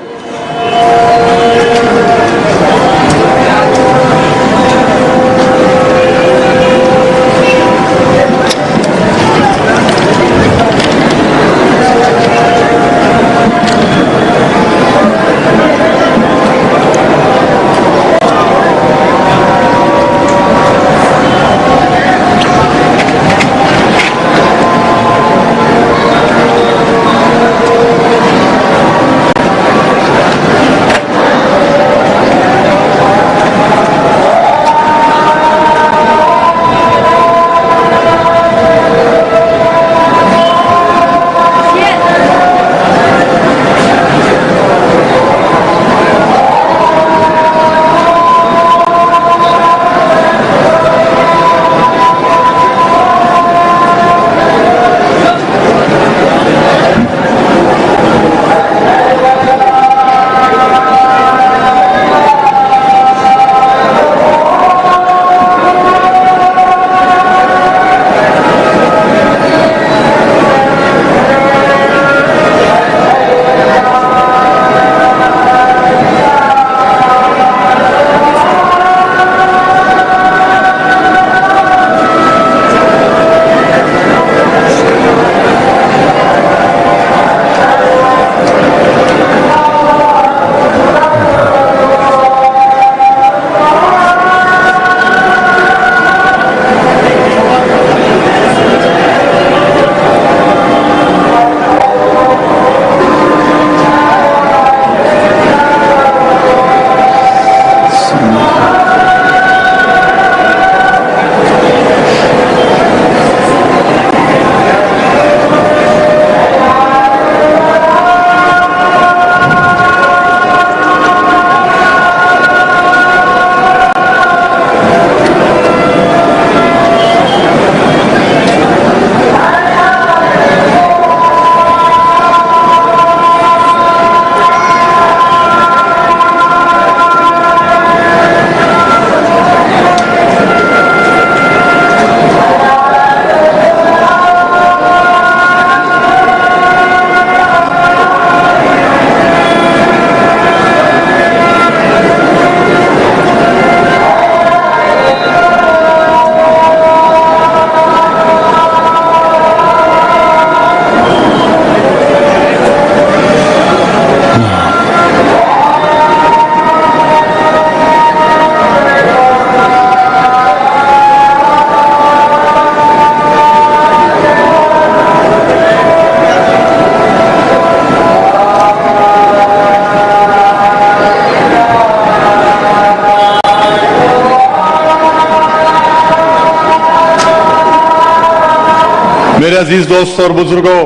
मेरे अजीज दोस्तों और बुजुर्गों,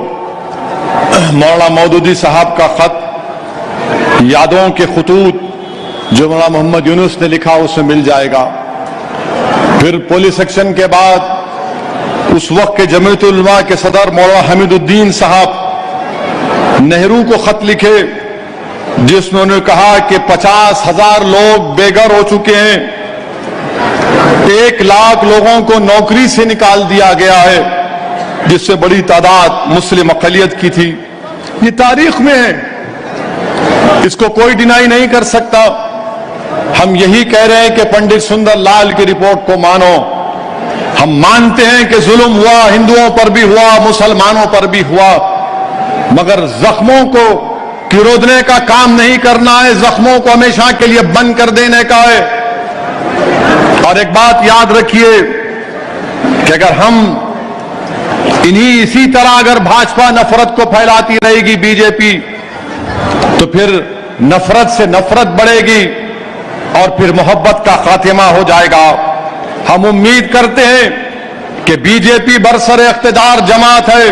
मौलाना मौदूदी साहब का खत यादों के खतूत जो मौलाना मोहम्मद यूनुस ने लिखा उसमें मिल जाएगा। फिर पुलिस एक्शन के बाद उस वक्त के जमीयत उलमा के सदर मौलाना हमीदुद्दीन साहब नेहरू को खत लिखे जिसमें उन्होंने कहा कि 50,000 लोग बेघर हो चुके हैं, 1 लाख लोगों को नौकरी से निकाल दिया गया है, जिससे बड़ी तादाद मुस्लिम अक़लियत की थी। ये तारीख में है, इसको कोई डिनाई नहीं कर सकता। हम यही कह रहे हैं कि पंडित सुंदर लाल की रिपोर्ट को मानो। हम मानते हैं कि जुल्म हुआ, हिंदुओं पर भी हुआ, मुसलमानों पर भी हुआ, मगर जख्मों को किरोदने का काम नहीं करना है, जख्मों को हमेशा के लिए बंद कर देने का है। और एक बात याद रखिए कि अगर हम इसी तरह अगर भाजपा नफरत को फैलाती रहेगी बीजेपी, तो फिर नफरत से नफरत बढ़ेगी और फिर मोहब्बत का खात्मा हो जाएगा। हम उम्मीद करते हैं कि बीजेपी बरसर इख्तिदार जमात है,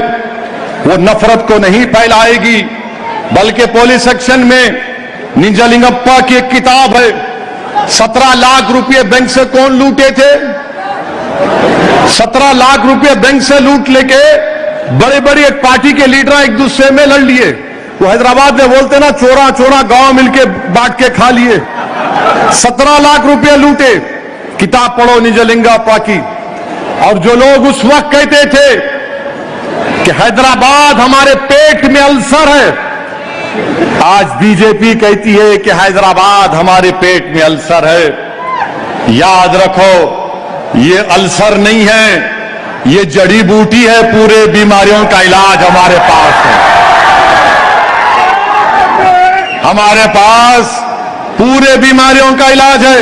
वो नफरत को नहीं फैलाएगी, बल्कि पुलिस एक्शन में निजलिंगप्पा की एक किताब है, 17 लाख रुपए बैंक से कौन लूटे थे, 17 लाख रुपए बैंक से लूट लेके बड़े बड़े एक पार्टी के लीडर एक दूसरे में लड़ लिए। वो हैदराबाद में बोलते ना, चोरा चोरा गांव मिलके बांट के खा लिए। 17 लाख रुपए लूटे। किताब पढ़ो निजलिंगप्पा की। और जो लोग उस वक्त कहते थे कि हैदराबाद हमारे पेट में अल्सर है, आज बीजेपी कहती है कि हैदराबाद हमारे पेट में अल्सर है। याद रखो, ये अल्सर नहीं है, ये जड़ी बूटी है, पूरे बीमारियों का इलाज हमारे पास है। हमारे पास पूरे बीमारियों का इलाज है।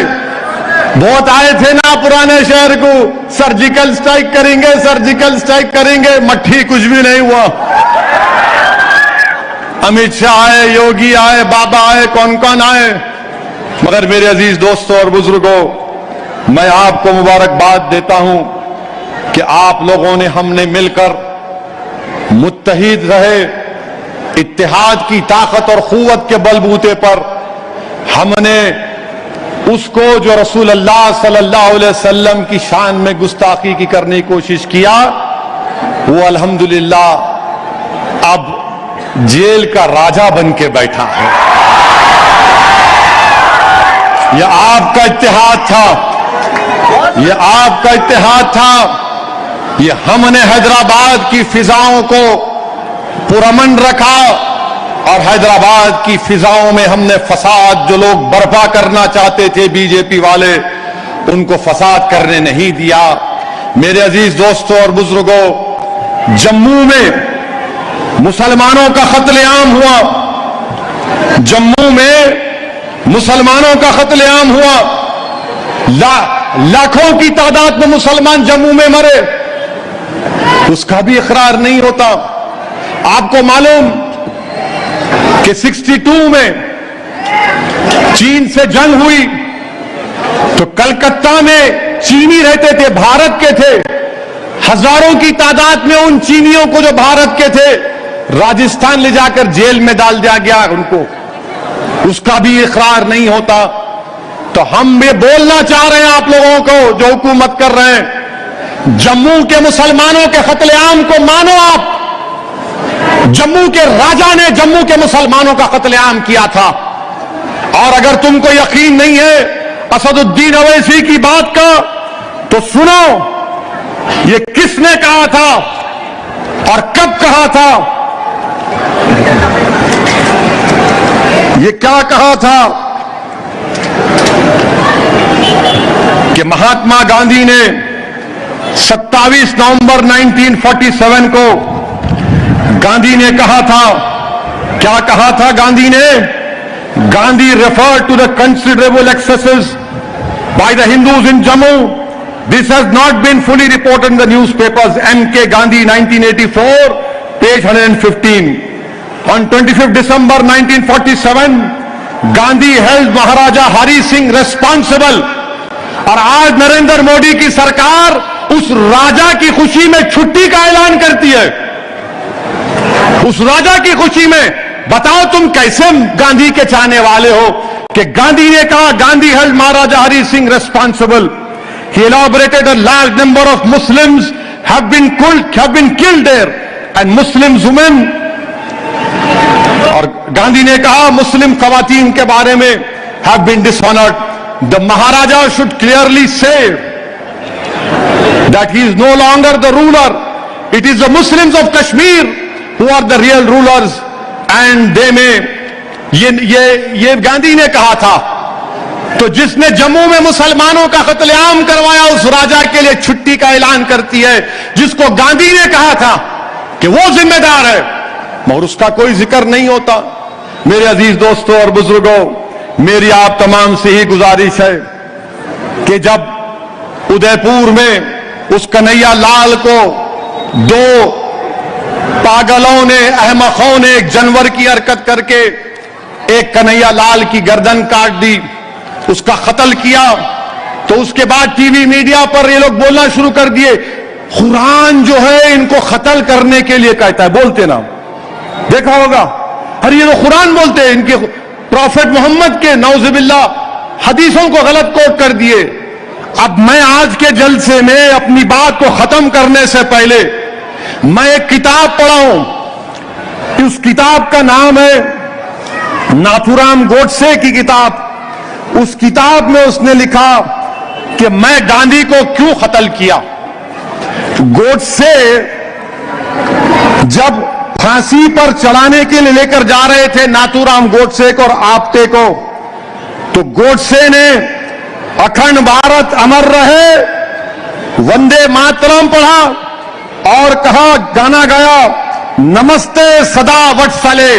बहुत आए थे ना पुराने शहर को, सर्जिकल स्ट्राइक करेंगे, सर्जिकल स्ट्राइक करेंगे, मट्ठी कुछ भी नहीं हुआ। अमित शाह आए, योगी आए, बाबा आए, कौन कौन आए, मगर मेरे अजीज दोस्तों और बुजुर्गों, मैं आपको मुबारकबाद देता हूं कि आप लोगों ने, हमने मिलकर मुत्तहिद रहे, इत्तेहाद की ताकत और कुव्वत के बलबूते पर हमने उसको जो रसूल अल्लाह सल्लल्लाहु अलैहि वसल्लम की शान में गुस्ताखी की करने की कोशिश किया, वो अल्हम्दुलिल्लाह अब जेल का राजा बन के बैठा है। यह आपका इत्तेहाद था, यह आपका इत्तेहाद था। यह हमने हैदराबाद की फिजाओं को पुरअमन रखा और हैदराबाद की फिजाओं में हमने फसाद, जो लोग बर्पा करना चाहते थे बीजेपी वाले, उनको फसाद करने नहीं दिया। मेरे अजीज दोस्तों और बुजुर्गों, जम्मू में मुसलमानों का कत्लेआम हुआ, जम्मू में मुसलमानों का कत्लेआम हुआ, लाखों की तादाद में मुसलमान जम्मू में मरे, उसका भी इकरार नहीं होता। आपको मालूम कि 62 में चीन से जंग हुई तो कलकत्ता में चीनी रहते थे, भारत के थे, हजारों की तादाद में उन चीनियों को जो भारत के थे राजस्थान ले जाकर जेल में डाल दिया गया उनको, उसका भी इकरार नहीं होता। तो हम ये बोलना चाह रहे हैं आप लोगों को जो हुकूमत कर रहे हैं, जम्मू के मुसलमानों के कत्लेआम को मानो। आप, जम्मू के राजा ने जम्मू के मुसलमानों का कत्लेआम किया था। और अगर तुमको यकीन नहीं है असदुद्दीन अवैसी की बात का, तो सुनो ये किसने कहा था और कब कहा था। ये क्या कहा था कि महात्मा गांधी ने 27 नवंबर 1947 को गांधी ने कहा था, क्या कहा था गांधी ने? Gandhi referred to the considerable excesses by the Hindus in Jammu. This has not been fully reported in the newspapers. M.K. Gandhi, 1984, page 115. On 25th December 1947, Gandhi held Maharaja Hari Singh responsible. और आज नरेंद्र मोदी की सरकार उस राजा की खुशी में छुट्टी का ऐलान करती है। उस राजा की खुशी में बताओ तुम कैसे गांधी के चाहने वाले हो कि गांधी ने कहा, Gandhi held Maharaja Hari Singh responsible, he elaborated a large number of Muslims have been killed there and Muslim women, और गांधी ने कहा मुस्लिम खवातीन के बारे में have been dishonored. The Maharaja should clearly say that he is no longer the ruler. It is the Muslims of Kashmir who are the real rulers and they may, ये गांधी ने कहा था। तो जिसने जम्मू में मुसलमानों का कत्लेआम करवाया उस राजा के लिए छुट्टी का ऐलान करती है, जिसको गांधी ने कहा था कि वो जिम्मेदार है, मगर उसका कोई जिक्र नहीं होता। मेरे अजीज दोस्तों और बुजुर्गों, मेरी आप तमाम से ही गुजारिश है कि जब उदयपुर में उस कन्हैया लाल को दो पागलों ने, अहमकों ने एक जानवर की हरकत करके एक कन्हैया लाल की गर्दन काट दी, उसका कत्ल किया, तो उसके बाद टीवी मीडिया पर ये लोग बोलना शुरू कर दिए, कुरान जो है इनको कत्ल करने के लिए कहता है। बोलते ना, देखा होगा, अरे ये तो कुरान बोलते हैं, इनके प्रॉफेट मोहम्मद के नौजुबिल्ला हदीसों को गलत कोट कर दिए। अब मैं आज के जलसे में अपनी बात को खत्म करने से पहले मैं एक किताब पढ़ा हूं, उस किताब का नाम है नाथूराम गोडसे की किताब। उस किताब में उसने लिखा कि मैं गांधी को क्यों कत्ल किया। गोडसे जब फांसी पर चढ़ाने के लिए लेकर जा रहे थे नाथूराम गोडसे को और आप्टे को, तो गोडसे ने अखंड भारत अमर रहे, वंदे मातरम पढ़ा और कहा, गाना गाया, नमस्ते सदा वत्सले।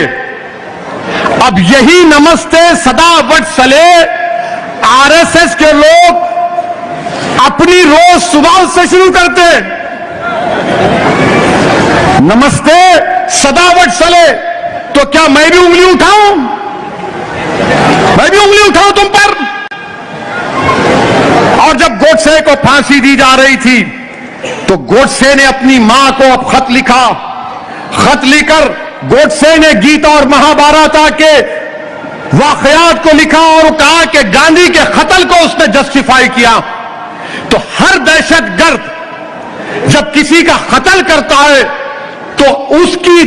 अब यही नमस्ते सदा वत्सले आरएसएस के लोग अपनी रोज सुबह से शुरू करते हैं। नमस्ते सदा वत्सले, तो क्या मैं भी उंगली उठाऊं? मैं भी उंगली उठाऊं तुम पर? और जब गोडसे को फांसी दी जा रही थी तो गोडसे ने अपनी मां को अब खत लिखा। खत लिखकर गोडसे ने गीता और महाभारत के वाकयात को लिखा और कहा कि गांधी के कत्ल को उसने जस्टिफाई किया। तो हर दहशतगर्द जब किसी का कत्ल करता है तो उसकी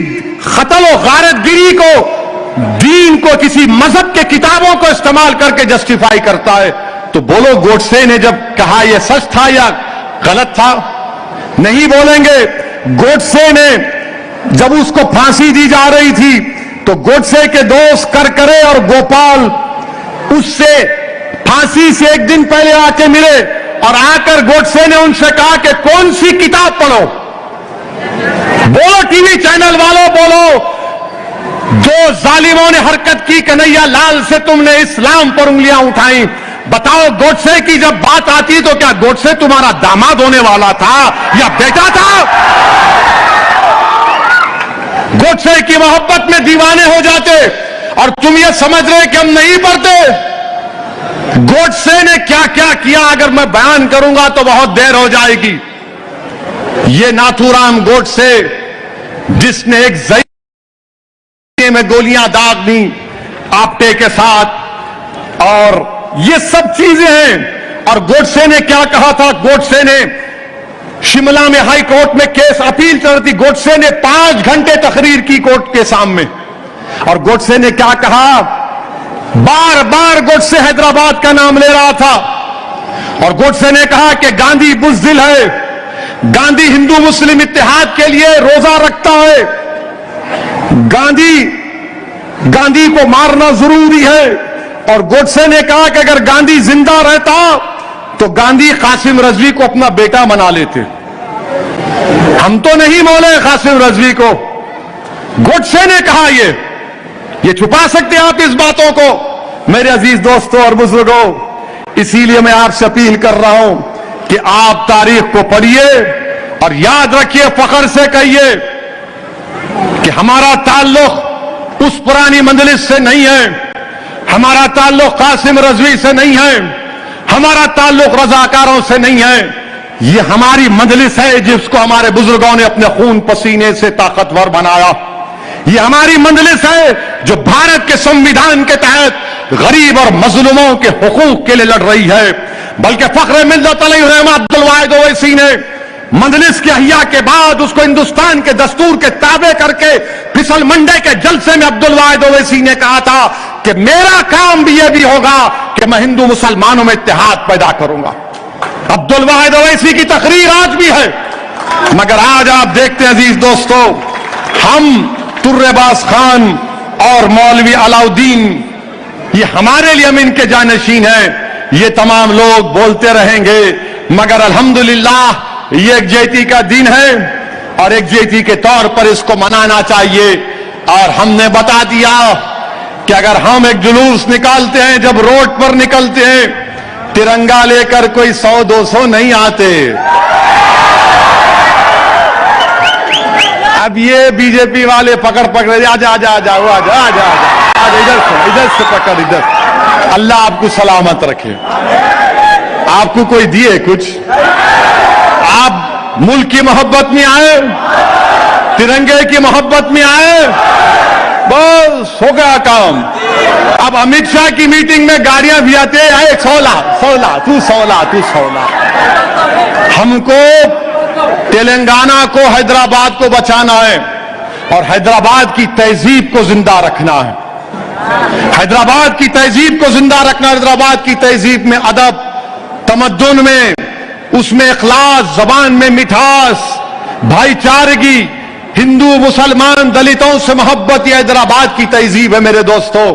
कत्ल और गारतगिरी को, दीन को, किसी मजहब के किताबों को इस्तेमाल करके जस्टिफाई करता है। तो बोलो गोडसे ने जब कहा यह सच था या गलत था? नहीं बोलेंगे। गोडसे ने जब उसको फांसी दी जा रही थी तो गोडसे के दोस्त करकरे और गोपाल उससे फांसी से एक दिन पहले आके मिले और आकर गोडसे ने उनसे कहा कि कौन सी किताब पढ़ो। बोलो टीवी चैनल वालों, बोलो, जो जालिमों ने हरकत की कन्हैया लाल से तुमने इस्लाम पर उंगलियां उठाई। बताओ गोडसे की जब बात आती तो क्या गोडसे तुम्हारा दामाद होने वाला था या बेटा था? गोडसे की मोहब्बत में दीवाने हो जाते और तुम ये समझ रहे कि हम नहीं पढ़ते। गोडसे ने क्या क्या किया अगर मैं बयान करूंगा तो बहुत देर हो जाएगी। ये नाथूराम गोडसे जिसने एक जई में गोलियां दाग दी आप्टे के साथ, और ये सब चीजें हैं। और गोडसे ने क्या कहा था? गोडसे ने शिमला में हाई कोर्ट में केस अपील चल रही थी। गोडसे ने 5 घंटे तकरीर की कोर्ट के सामने, और गोडसे ने क्या कहा? बार बार गोडसे हैदराबाद का नाम ले रहा था और गोडसे ने कहा कि गांधी बुज़दिल है, गांधी हिंदू मुस्लिम इत्तेहाद के लिए रोजा रखता है, गांधी को मारना जरूरी है। और गोडसे ने कहा कि अगर गांधी जिंदा रहता तो गांधी कासिम रजवी को अपना बेटा बना लेते। हम तो नहीं बोले कासिम रजवी को, गोडसे ने कहा। ये छुपा सकते हैं आप इस बातों को? मेरे अजीज दोस्तों और बुजुर्गों, इसीलिए मैं आपसे अपील कर रहा हूं कि आप तारीख को पढ़िए और याद रखिए, फख्र से कहिए कि हमारा ताल्लुक उस पुरानी मंजलिस से नहीं है, हमारा ताल्लुक कासिम रजवी से नहीं है, हमारा ताल्लुक रजाकारों से नहीं है, ये हमारी मजलिस है जिसको हमारे बुजुर्गों ने अपने खून पसीने से ताकतवर बनाया। ये हमारी मजलिस है जो भारत के संविधान के तहत गरीब और मजलूमों के हुकूक के लिए लड़ रही है। बल्कि फख्र मिल्लत अलैहि अब्दुल वाहिद ओवैसी ने मजलिस के अहिया के बाद उसको हिंदुस्तान के दस्तूर के ताबे करके फिसल मंडे के जलसे में अब्दुल वाहिद ओवैसी ने कहा था कि मेरा काम भी यह भी होगा कि मैं हिंदू मुसलमानों में इत्तेहाद पैदा करूंगा। अब्दुल वाहिद ओवैसी की तकरीर आज भी है। मगर आज आप देखते हैं अजीज दोस्तों, हम तुर्रेबाज खान और मौलवी अलाउद्दीन, ये हमारे लिए हम इनके जानशीन हैं। ये तमाम लोग बोलते रहेंगे, मगर अल्हम्दुलिल्लाह ये एकजुहती का दिन है और एकजुहती के तौर पर इसको मनाना चाहिए। और हमने बता दिया कि अगर हम एक जुलूस निकालते हैं, जब रोड पर निकलते हैं, तिरंगा लेकर कोई 100-200 नहीं आते। अब ये बीजेपी वाले पकड़ आजा आजा आजा आजा आजा आजा इधर से पकड़, इधर। अल्लाह आपको सलामत रखे। आपको कोई दिए कुछ? आप मुल्क की मोहब्बत में आए, तिरंगे की मोहब्बत में आए, बस हो गया काम। अब अमित शाह की मीटिंग में गाड़ियां भी आते हैं, 16 तू 16। हमको तेलंगाना को, हैदराबाद को बचाना है और हैदराबाद की तहजीब को जिंदा रखना है। हैदराबाद की तहजीब को जिंदा रखना। हैदराबाद की तहजीब में अदब, तमद्दुन में, उसमें इखलास, जबान में मिठास, भाईचारगी, हिंदू मुसलमान दलितों से मोहब्बत, ये हैदराबाद की तहजीब है मेरे दोस्तों।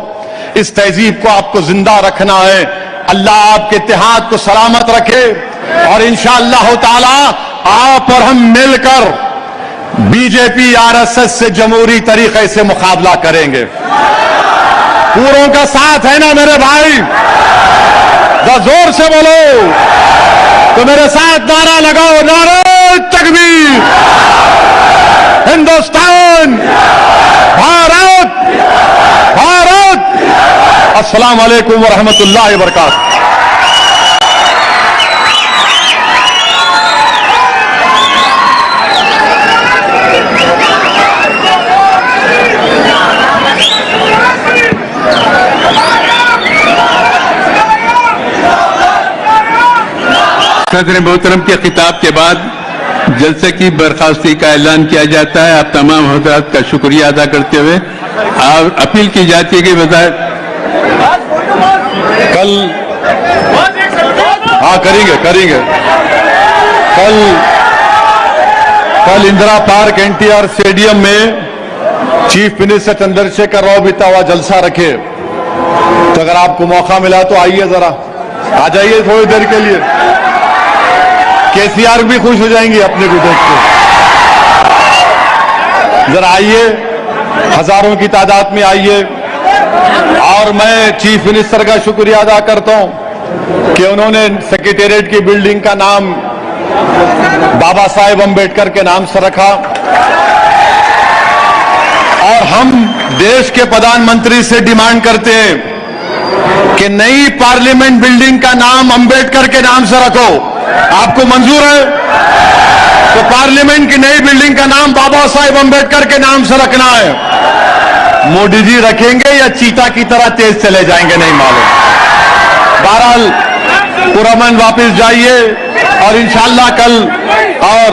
इस तहजीब को आपको जिंदा रखना है। अल्लाह आपके इत्तेहाद को सलामत रखे और इंशाअल्लाह ताला आप और हम मिलकर बीजेपी आरएसएस से जमहूरी तरीके से मुकाबला करेंगे। पूरों का साथ है ना मेरे भाई? जरा जोर से बोलो तो मेरे साथ नारा लगाओ, नारे तकबीर, हिंदुस्तान, भारत, भारत। अस्सलाम वालेकुम व रहमतुल्लाहि व बरकातहू। सदर मोहतरम के खिताब के बाद जलसे की बर्खास्ती का ऐलान किया जाता है। आप तमाम हज़रात का शुक्रिया अदा करते हुए अपील की जाती है कि वज़ारत कल करेंगे कल इंदिरा पार्क एनटीआर स्टेडियम में चीफ मिनिस्टर चंद्रशेखर राव भी हुआ जलसा रखे। तो अगर आपको मौका मिला तो आइए, जरा आ जाइए थोड़ी देर के लिए। केसीआर भी खुश हो जाएंगे अपने को देख के। जरा आइए, हजारों की तादाद में आइए। और मैं चीफ मिनिस्टर का शुक्रिया अदा करता हूं कि उन्होंने सेक्रेटेरिएट की बिल्डिंग का नाम बाबा साहेब अंबेडकर के नाम से रखा। और हम देश के प्रधानमंत्री से डिमांड करते हैं कि नई पार्लियामेंट बिल्डिंग का नाम अंबेडकर के नाम से रखो। आपको मंजूर है? तो पार्लियामेंट की नई बिल्डिंग का नाम बाबा साहेब अंबेडकर के नाम से रखना है। मोदी जी रखेंगे या चीता की तरह तेज चले जाएंगे नहीं मालूम। बहरहाल पुरअमन वापस जाइए और इंशाअल्लाह कल और